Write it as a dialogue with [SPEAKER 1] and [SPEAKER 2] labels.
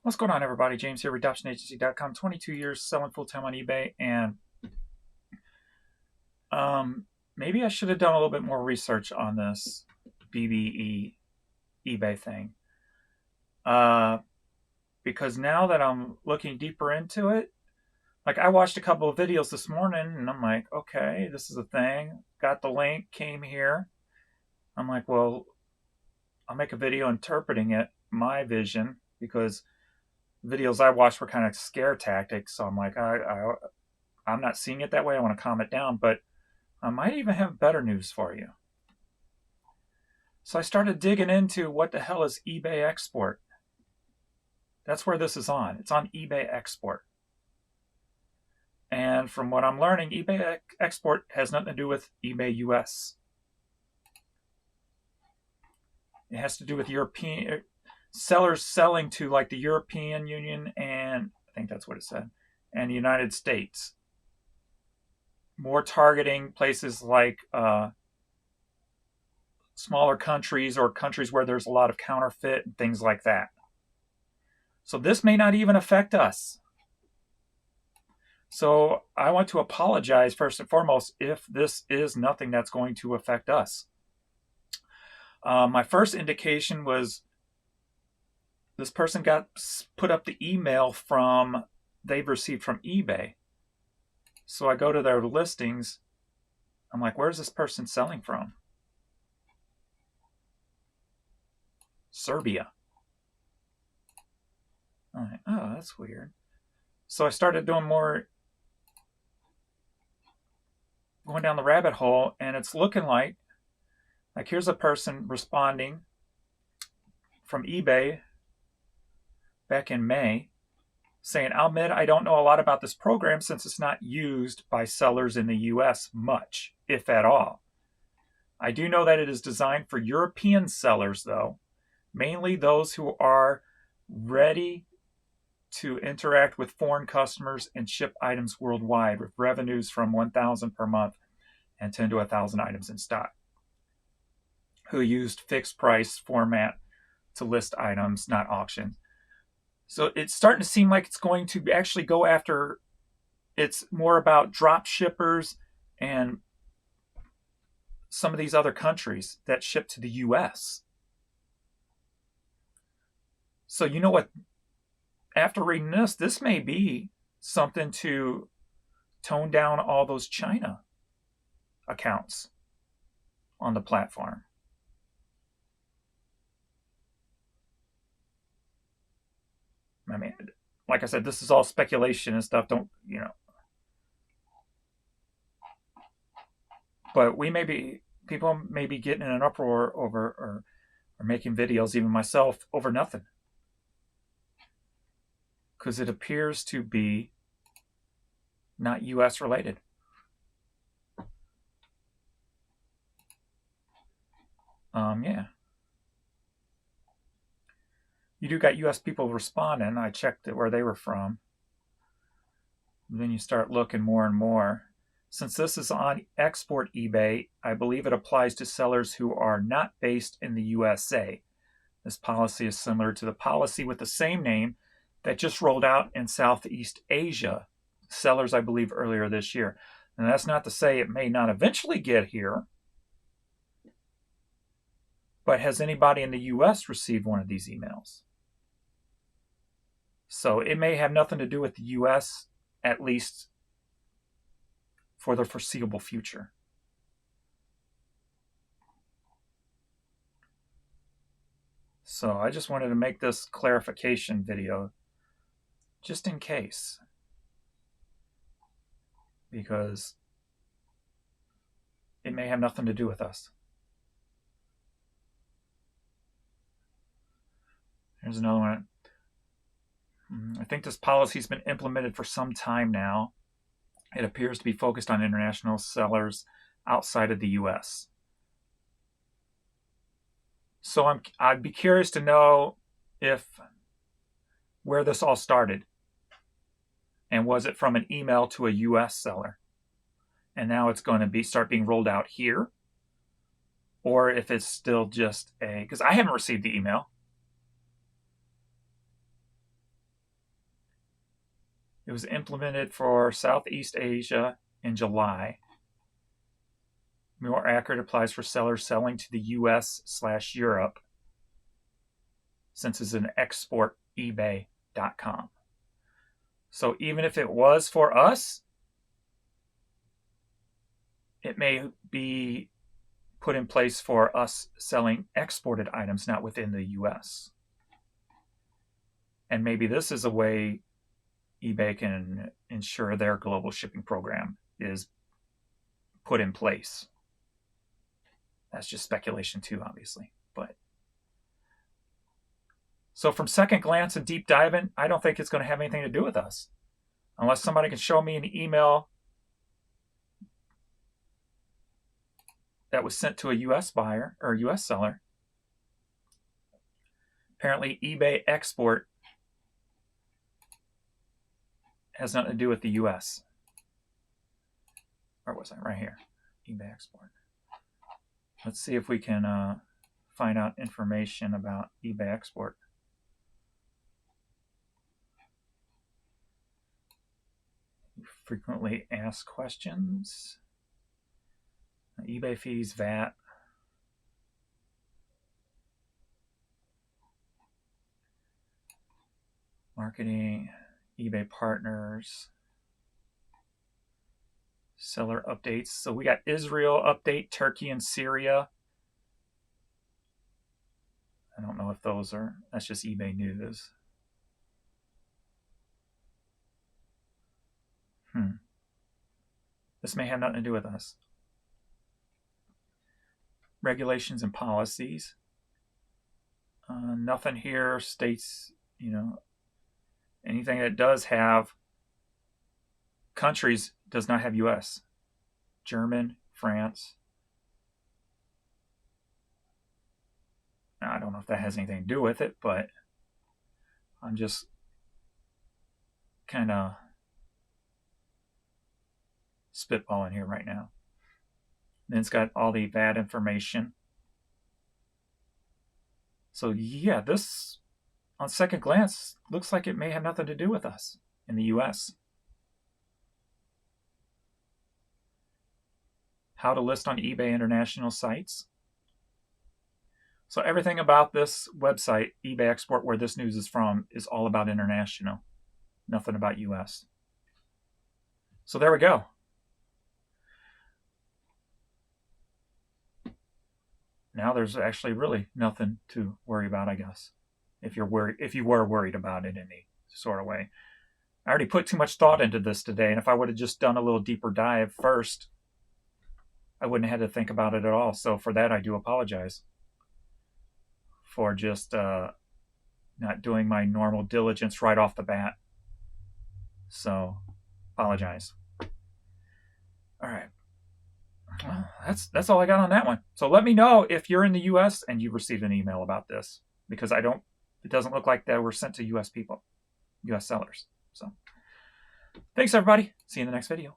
[SPEAKER 1] What's going on, everybody? James here, redoptionagency.com. 22 years selling full-time on eBay, and maybe I should have done a little bit more research on this BBE eBay thing. Because now that I'm looking deeper into it, like I watched a couple of videos this morning, and I'm like, okay, this is a thing. Got the link, came here. I'm like, well, I'll make a video interpreting it, my vision, because videos I watched were kind of scare tactics. So I'm like, I'm not seeing it that way. I want to calm it down, but I might even have better news for you. So I started digging into what the hell is eBay Export. That's where this is on. It's on eBay Export. And from what I'm learning, eBay Export has nothing to do with eBay US. It has to do with European sellers selling to like the European Union and I think that's what it said, and the United States. More targeting places like smaller countries or countries where there's a lot of counterfeit and things like that. So this may not even affect us. So I want to apologize first and foremost if this is nothing that's going to affect us. My first indication was this person got put up the email from they've received from eBay. So I go to their listings. I'm like, where's this person selling from? Serbia. I'm like, oh, that's weird. So I started doing more, going down the rabbit hole, and it's looking like here's a person responding from eBay back in May saying, I'll admit I don't know a lot about this program since it's not used by sellers in the US much, if at all. I do know that it is designed for European sellers, though, mainly those who are ready to interact with foreign customers and ship items worldwide with revenues from $1,000 per month and 10 to 1,000 items in stock, who used fixed price format to list items, not auction. So it's starting to seem like it's going to actually go after, it's more about drop shippers and some of these other countries that ship to the US. So you know what? After reading this may be something to tone down all those China accounts on the platform. I mean, like I said, this is all speculation and stuff. Don't, but people may be getting in an uproar over or making videos, even myself, over nothing. Because it appears to be not US related. Yeah. You do got US people responding. I checked where they were from. And then you start looking more and more. Since this is on export eBay, I believe it applies to sellers who are not based in the USA. This policy is similar to the policy with the same name that just rolled out in Southeast Asia, sellers, I believe, earlier this year. And that's not to say it may not eventually get here, but has anybody in the US received one of these emails? So it may have nothing to do with the US, at least for the foreseeable future. So I just wanted to make this clarification video just in case, because it may have nothing to do with us. Here's another one. I think this policy has been implemented for some time now. It appears to be focused on international sellers outside of the US. So I'd be curious to know where this all started. And was it from an email to a US seller? And now it's going to start being rolled out here? Or if it's still just because I haven't received the email. It was implemented for Southeast Asia in July. More accurate, applies for sellers selling to the US/Europe, since it's an export eBay.com. So even if it was for us, it may be put in place for us selling exported items not within the US. And maybe this is a way eBay can ensure their global shipping program is put in place. That's just speculation too, obviously. But so from second glance and deep diving, I don't think it's going to have anything to do with us. Unless somebody can show me an email that was sent to a US buyer or a US seller. Apparently eBay export has nothing to do with the US. Where was I? Right here. eBay export. Let's see if we can find out information about eBay export. Frequently asked questions. eBay fees, VAT. Marketing, eBay partners. Seller updates. So we got Israel update, Turkey and Syria. I don't know if those are, that's just eBay news. This may have nothing to do with us. Regulations and policies. Nothing here states, anything that does have countries does not have US. German, France. Now, I don't know if that has anything to do with it, but I'm just kind of spitballing here right now. Then it's got all the VAT information. So yeah, this on second glance looks like it may have nothing to do with us in the US. How to list on eBay international sites. So everything about this website, eBay Export, where this news is from, is all about international. Nothing about US. So there we go. Now there's actually really nothing to worry about, I guess. If you were worried about it in any sort of way. I already put too much thought into this today, and if I would have just done a little deeper dive first, I wouldn't have had to think about it at all. So for that, I do apologize for just not doing my normal diligence right off the bat. So apologize. All right. Well, that's all I got on that one. So let me know if you're in the US and you've received an email about this, because it doesn't look like they were sent to US people, US sellers. So thanks everybody. See you in the next video.